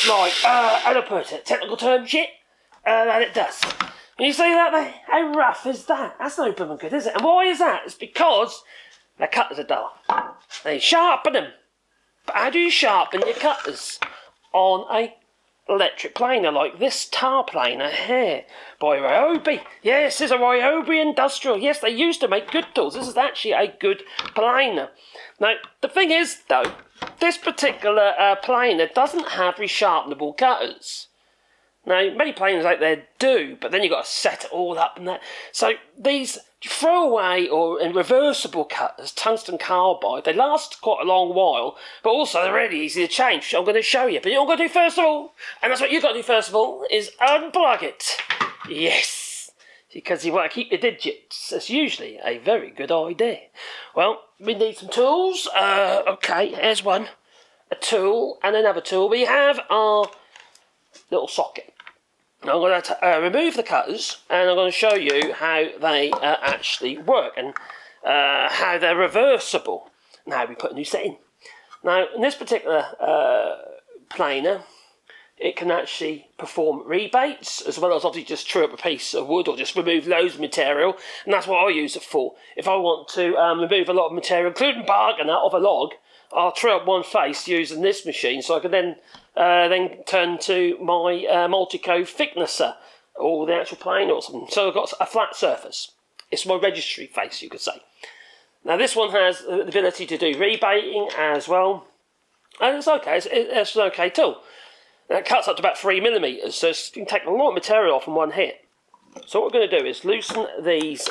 looks like, how do I put it, technical term shit, and it does. And you see that there? How rough is that? That's no blooming good, is it? And why is that? It's because the cutters are dull. They sharpen them. But how do you sharpen your cutters on a electric planer like this tar planer here by Ryobi? Yes, this is a Ryobi Industrial. Yes, they used to make good tools. This is actually a good planer. Now, the thing is, though, this particular planer doesn't have resharpenable cutters. Now, many planers out there do, but then you've got to set it all up and that. So these throwaway or reversible cutters, tungsten carbide, they last quite a long while, but also they're really easy to change, which I'm going to show you. But you know what I'm going to do first of all, and that's what you've got to do first of all, is unplug it. Yes, because you want to keep your digits. That's usually a very good idea. Well, we need some tools. Okay, here's one. A tool and another tool. We have our little socket. Now I'm going to remove the cutters and I'm going to show you how they actually work and how they're reversible. Now we put a new set in. Now in this particular planer, it can actually perform rebates as well as obviously just true up a piece of wood or just remove loads of material, and that's what I use it for. If I want to remove a lot of material, including bark and that, off a log, I'll true up one face using this machine, so I can then turn to my multi-cove thicknesser or the actual plane or something. So I've got a flat surface. It's my registry face, you could say. Now this one has the ability to do rebating as well, and it's okay. It's an okay tool. Now it cuts up to about 3mm, so you can take a lot of material off in one hit. So what we're going to do is loosen these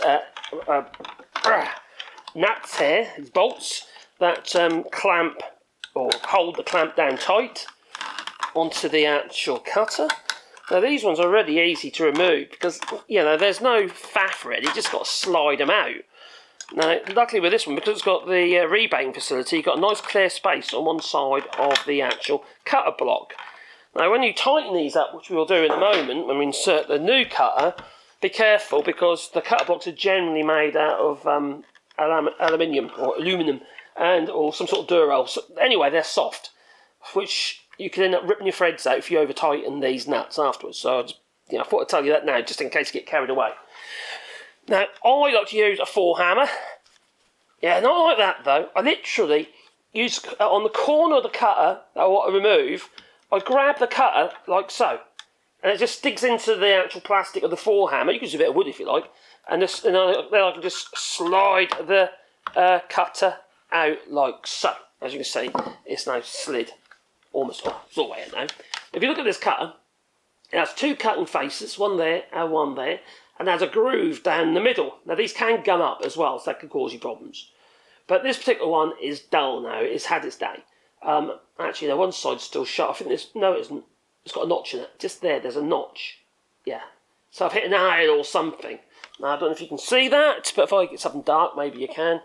nuts here, these bolts that clamp or hold the clamp down tight onto the actual cutter. Now these ones are really easy to remove because, you know, there's no faff really, you just got to slide them out. Now luckily with this one, because it's got the rebating facility, you've got a nice clear space on one side of the actual cutter block. Now when you tighten these up, which we will do in a moment when we insert the new cutter, be careful because the cutter blocks are generally made out of aluminium or aluminum or some sort of Durall. So anyway, they're soft, which you can end up ripping your threads out if you over tighten these nuts afterwards. So I thought I'd tell you that now, just in case you get carried away. Now I like to use a 4-hammer. Yeah, not like that though. I literally use on the corner of the cutter that I want to remove. I grab the cutter like so, and it just digs into the actual plastic of the 4-hammer. You can use a bit of wood if you like, and then I can just slide the cutter out like so. As you can see, it's now slid almost off. It's all the way out now. If you look at this cutter, it has 2 cutting faces, one there and one there, and there's a groove down the middle. Now these can gum up as well, so that can cause you problems. But this particular one is dull now. It's had its day. Actually, no, one side's still shut. I think no, it isn't. It's got a notch in it. Just there's a notch. Yeah. So I've hit an nail or something. Now, I don't know if you can see that, but if I get something dark, maybe you can.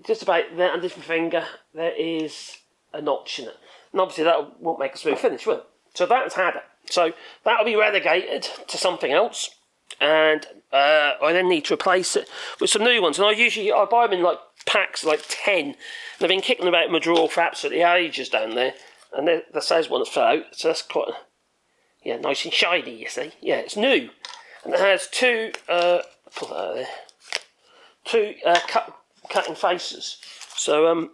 Just about there under my finger, there is a notch in it. And obviously that won't make a smooth finish, will it? So that's had it. So that'll be relegated to something else. And I then need to replace it with some new ones. And I buy them in like packs, like 10. And I've been kicking them about in my drawer for absolutely ages down there. And there says one that fell out. So that's quite, nice and shiny, you see. Yeah, it's new. And it has 2, pull that out of there. 2 cutting faces. So, I'll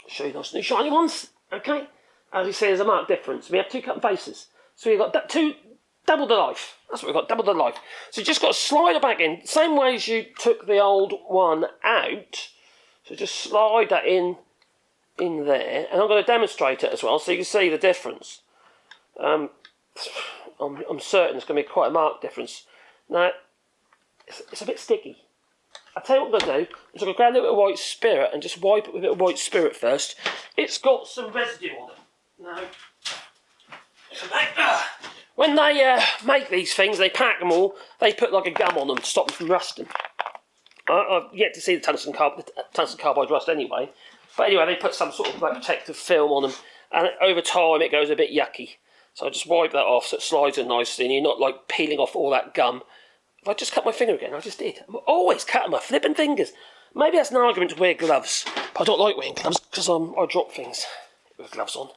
show you those new shiny ones. Okay? As you see, there's a marked difference. We have 2 cutting faces. So we've got 2, double the life. That's what we've got, double the life. So you just got to slide it back in, same way as you took the old one out. So just slide that in there, and I'm going to demonstrate it as well, so you can see the difference. I'm certain it's going to be quite a marked difference. Now, it's a bit sticky. I'll tell you what I'm going to do, is I'm going to grab a little bit of white spirit and just wipe it with a bit of white spirit first. It's got some residue on it. Now, when they make these things, they pack them all, they put like a gum on them to stop them from rusting. I've yet to see the tungsten carbide rust anyway. But anyway, they put some sort of like protective film on them, and over time it goes a bit yucky. So I just wipe that off so it slides in nicely, and you're not like peeling off all that gum. If I just cut my finger again, I just did. I'm always cutting my flipping fingers. Maybe that's an argument to wear gloves, but I don't like wearing gloves because I drop things with gloves on.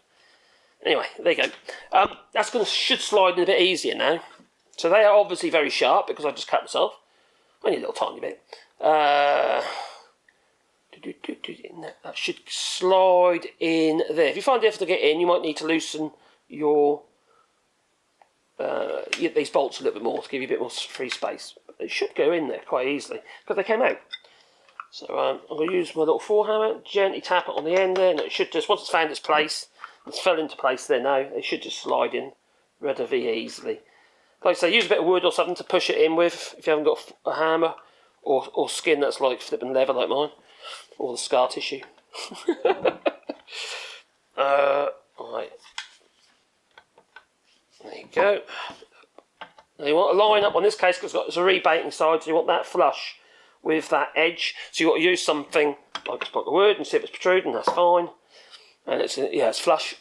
Anyway, there you go. That's should slide in a bit easier now. So they are obviously very sharp because I just cut myself. Only a little tiny bit. That should slide in there. If you find it difficult to get in, you might need to loosen your these bolts a little bit more to give you a bit more free space. But they should go in there quite easily because they came out. So I'm going to use my little forehammer, gently tap it on the end there, and it should just, once it's found its place, it's fell into place there now, it should just slide in relatively easily. Like I say, use a bit of wood or something to push it in with if you haven't got a hammer, or skin that's like flipping leather like mine, or the scar tissue. Right. There you go. Now you want to line up on this case because it's a rebating side, so you want that flush with that edge. So you got to use something like a block of wood and see if it's protruding. That's fine. And it's flush.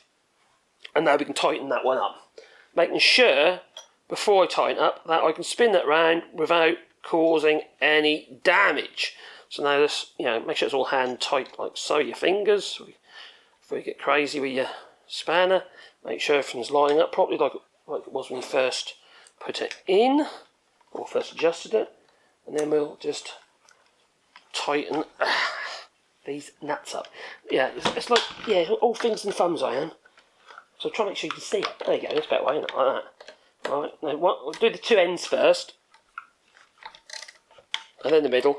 And now we can tighten that one up, making sure before I tighten up that I can spin that round without causing any damage. So now this, make sure it's all hand tight like so. Your fingers, before you get crazy with your spanner, make sure everything's lining up properly like it was when you first put it in or first adjusted it. And then we'll just tighten these nuts up. Yeah, it's like, all fingers and thumbs I am. So try to make sure you can see it. There you go, that's a better way, isn't it? Like that. Right, now we'll do the two ends first. And then the middle.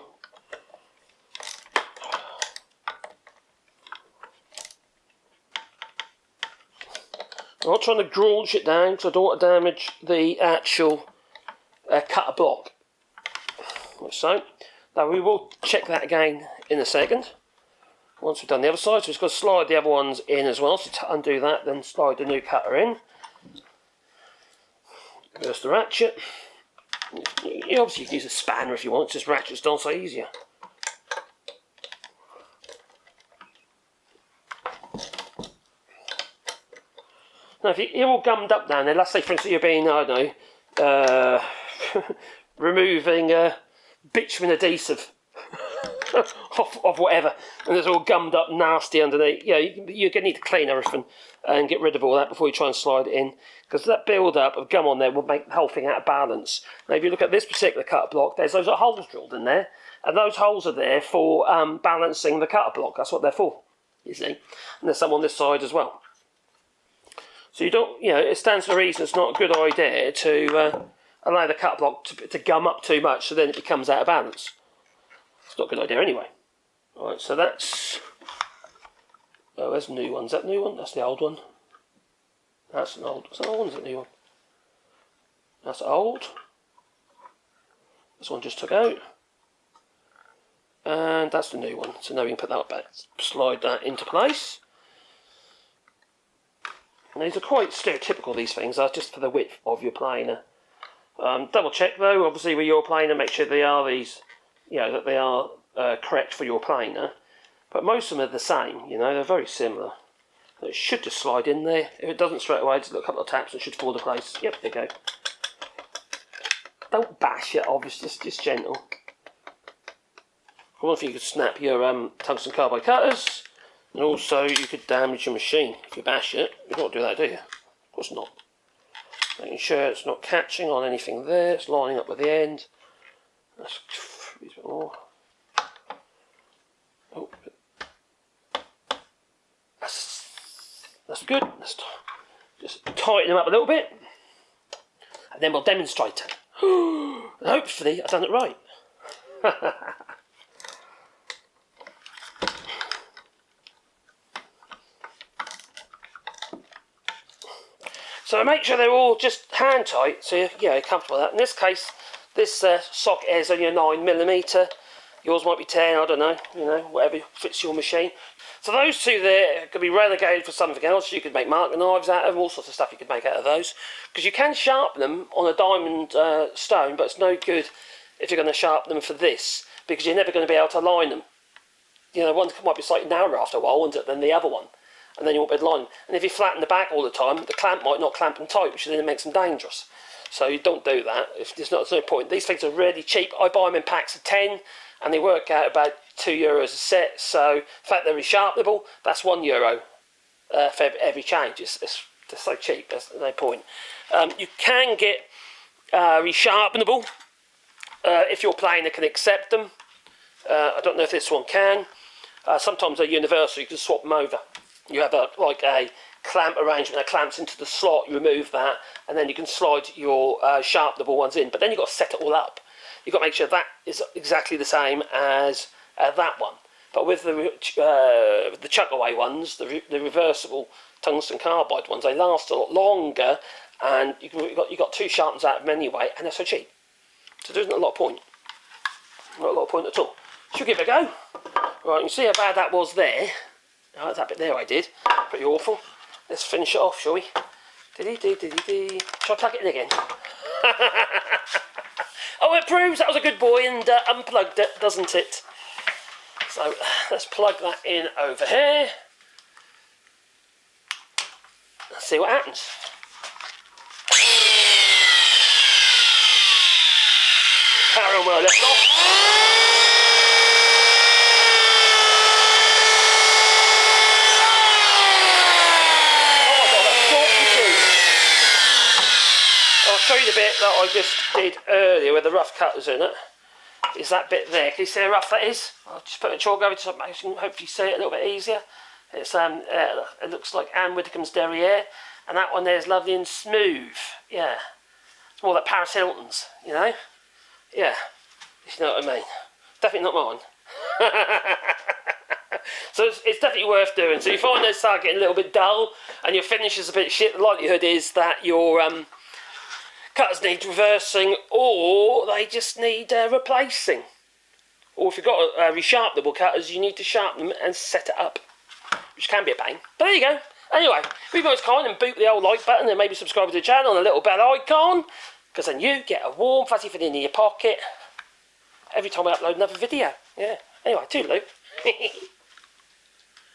I'm not trying to graunch it down because I don't want to damage the actual cutter block. Like so. Now we will check that again in a second. Once we've done the other side, so we've got to slide the other ones in as well. So to undo that, then slide the new cutter in. Reverse the ratchet. You obviously can use a spanner if you want, just ratchets down so easier. Now if you're all gummed up down there, let's say for instance you're being, I don't know, removing bitumen adhesive of whatever, and it's all gummed up nasty underneath. You're going to need to clean everything and get rid of all that before you try and slide it in, because that build up of gum on there will make the whole thing out of balance. Now if you look at this particular cutter block, there's those holes drilled in there, and those holes are there for balancing the cutter block. That's what they're for, you see. And there's some on this side as well. So you don't, it stands to reason it's not a good idea to allow the cutter block to gum up too much, so then it becomes out of balance. It's not a good idea anyway. Alright, so that's... Oh, there's a new one. Is that the new one? That's the old one. That's an old... Is that an old one? Is that the new one? That's old. This one just took out. And that's the new one. So now we can put that back. Slide that into place. And these are quite stereotypical, these things are just for the width of your planer. Double check though, obviously with your planer, make sure they are these, that they are correct for your planer. But most of them are the same, they're very similar. So it should just slide in there. If it doesn't straight away, just a couple of taps and it should fall into place. Yep, there you go. Don't bash it, obviously, just gentle. I wonder if you could snap your tungsten carbide cutters. And also you could damage your machine if you bash it. You don't do that, do you? Of course not. Making sure it's not catching on anything there, it's lining up with the end. That's a bit more. Oh, that's good. Let's just tighten them up a little bit, and then we'll demonstrate. And hopefully I've done it right. So make sure they're all just hand tight, so you're comfortable with that. In this case, this socket is only a 9mm. Yours might be 10, I don't know, whatever fits your machine. So those two there could be relegated for something else. You could make marker knives out of them, all sorts of stuff you could make out of those. Because you can sharpen them on a diamond stone, but it's no good if you're going to sharpen them for this, because you're never going to be able to line them. One might be slightly narrower after a while, than the other one. And then you won't be able to line them. And if you flatten the back all the time, the clamp might not clamp them tight, which then makes them dangerous. So you don't do that. There's no point. These things are really cheap. I buy them in packs of 10, and they work out about €2 a set. So the fact they're resharpenable, that's €1 for every change. It's They're so cheap, there's no point. You can get resharpenable if your planer can accept them. I don't know if this one can. Sometimes they're universal, you can swap them over. You have like a clamp arrangement that clamps into the slot, you remove that, and then you can slide your sharpenable ones in. But then you've got to set it all up. You've got to make sure that is exactly the same as that one. But with the chuck away ones, the reversible tungsten carbide ones, they last a lot longer, and you've got 2 sharpens out of them anyway, and they're so cheap. So there isn't a lot of point. Not a lot of point at all. Should we give it a go? Right, you can see how bad that was there. Right, that bit there I did. Pretty awful. Let's finish it off, shall we? Shall I plug it in again? Oh, it proves that was a good boy and unplugged it, doesn't it? So let's plug that in over here. Let's see what happens. Carry on where I left off. I'll show you the bit that I just did earlier where the rough cut was in it. Is that bit there? Can you see how rough that is? I'll just put a chalk over it so you can hopefully see it a little bit easier. It's it looks like Anne Widdecombe's derriere, and that one there is lovely and smooth. Yeah, it's more like Paris Hilton's, you know. Yeah, if you know what I mean. Definitely not mine. So it's definitely worth doing. So you find they start getting a little bit dull, and your finish is a bit shit. The likelihood is that your cutters need reversing, or they just need replacing. Or if you've got resharpenable cutters, you need to sharpen them and set it up, which can be a pain. But there you go. Anyway, be most kind and boot the old like button, and maybe subscribe to the channel and a little bell icon, because then you get a warm fuzzy feeling in your pocket every time I upload another video. Yeah. Anyway, toodaloo.